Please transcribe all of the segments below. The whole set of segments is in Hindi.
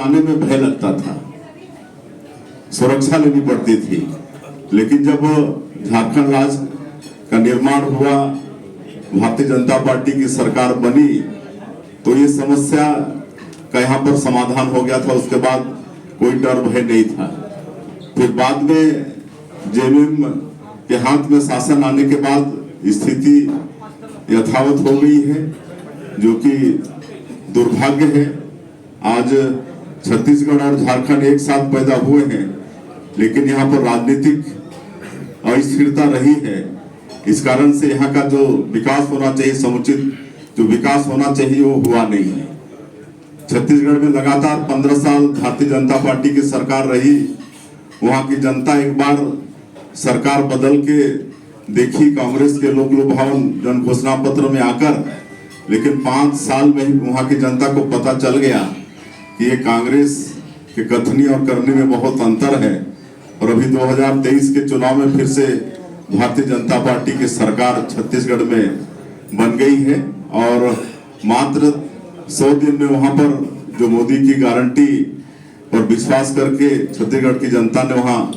आने में भय लगता था, सुरक्षा लेनी पड़ती थी। लेकिन जब झारखंड राज्य का निर्माण हुआ, भारतीय जनता पार्टी की सरकार बनी, तो ये समस्या का यहाँ पर समाधान हो गया था। उसके बाद कोई डर भय नहीं था। फिर बाद में जेएमएम के हाथ में शासन आने के बाद स्थिति यथावत हो गई है, जो कि दुर्भाग्य है। आज छत्तीसगढ़ और झारखंड एक साथ पैदा हुए हैं, लेकिन यहाँ पर राजनीतिक अस्थिरता रही है। इस कारण से यहाँ का जो विकास होना चाहिए, समुचित जो विकास होना चाहिए, वो हुआ नहीं है। छत्तीसगढ़ में लगातार 15 साल भारतीय जनता पार्टी की सरकार रही। वहाँ की जनता एक बार सरकार बदल के देखी कांग्रेस के लोक लुभावन जन घोषणा पत्र में आकर, लेकिन 5 साल में ही वहाँ की जनता को पता चल गया कि ये कांग्रेस के कथनी और करने में बहुत अंतर है। और अभी 2023 के चुनाव में फिर से भारतीय जनता पार्टी की सरकार छत्तीसगढ़ में बन गई है। और मात्र 100 दिन में वहाँ पर जो मोदी की गारंटी पर विश्वास करके छत्तीसगढ़ की जनता ने वहाँ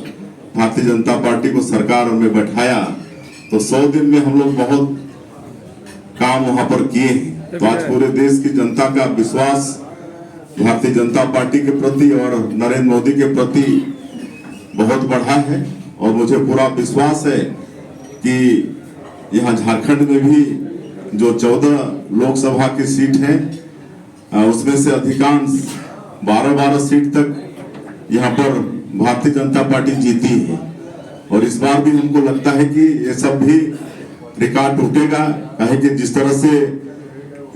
भारतीय जनता पार्टी को सरकार में बैठाया, तो 100 दिन में हम लोग बहुत काम वहाँ पर किए हैं। तो आज पूरे देश की जनता का विश्वास भारतीय जनता पार्टी के प्रति और नरेंद्र मोदी के प्रति बहुत बढ़ा है। और मुझे पूरा विश्वास है कि यहाँ झारखंड में भी जो 14 लोकसभा की सीट है, उसमें से अधिकांश 12 सीट तक यहाँ पर भारतीय जनता पार्टी जीती है। और इस बार भी हमको लगता है कि ये सब भी रिकॉर्ड टूटेगा, कहे कि जिस तरह से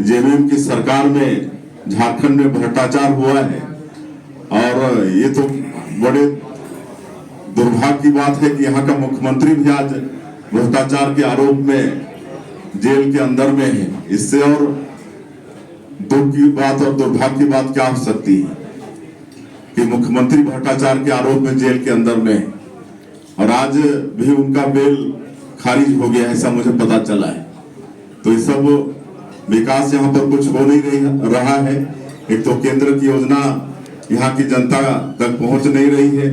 जेएमएम की सरकार में झारखंड में भ्रष्टाचार हुआ है। और ये तो बड़े दुर्भाग्य की बात है कि यहाँ का मुख्यमंत्री भी आज भ्रष्टाचार के आरोप में जेल के अंदर में है। इससे और दुख की बात और दुर्भाग्य की बात क्या हो सकती है कि मुख्यमंत्री भ्रष्टाचार के आरोप में जेल के अंदर में है, और आज भी उनका बेल खारिज हो गया, ऐसा मुझे पता चला है। तो ये सब विकास यहाँ पर कुछ हो नहीं रहा है। एक तो केंद्र की योजना यहाँ की जनता तक पहुँच नहीं रही है,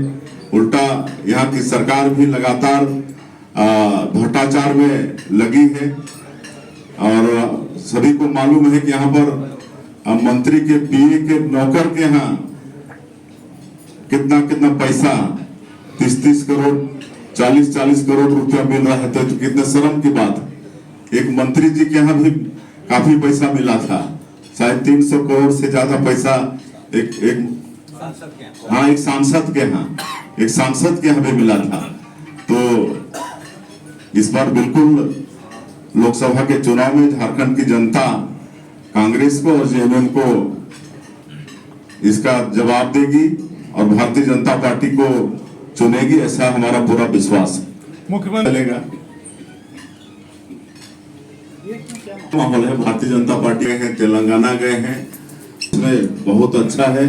उल्टा यहाँ की सरकार भी लगातार भ्रष्टाचार में लगी है। और सभी को मालूम है कि यहाँ पर मंत्री के पीए के नौकर के यहाँ कितना कितना पैसा 30 करोड़ 40 करोड़ रुपया मिल रहा है। तो कितने शर्म की बात है। एक मंत्री जी के यहाँ भी काफी पैसा मिला था, शायद 300 करोड़ से ज्यादा पैसा एक सांसद के यहाँ भी मिला था। तो इस बार बिल्कुल लोकसभा के चुनाव में झारखंड की जनता कांग्रेस को और जेएमएम को इसका जवाब देगी और भारतीय जनता पार्टी को चुनेगी, ऐसा हमारा पूरा विश्वास है। मुख्यमंत्री चलेगा माहौल है। भारतीय जनता पार्टी गए हैं, तेलंगाना गए हैं, इसमें बहुत अच्छा है।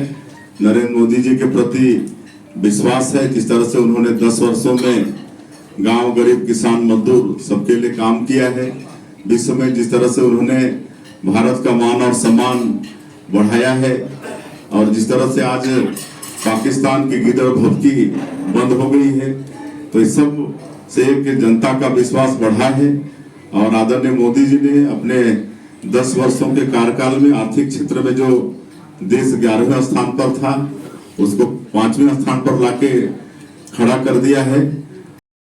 नरेंद्र मोदी जी के प्रति विश्वास है। जिस तरह से उन्होंने 10 वर्षों में गांव, गरीब, किसान, मजदूर सबके लिए काम किया है। विश्व में जिस तरह से उन्होंने भारत का मान और सम्मान बढ़ाया है, और जिस तरह से आज पाकिस्तान की गिदड़ भभकी बंद हो गई है, तो इस सब से जनता का विश्वास बढ़ा है। और आदरणीय मोदी जी ने अपने 10 वर्षों के कार्यकाल में आर्थिक क्षेत्र में जो देश 11वें स्थान पर था, उसको 5वें स्थान पर लाके खड़ा कर दिया है।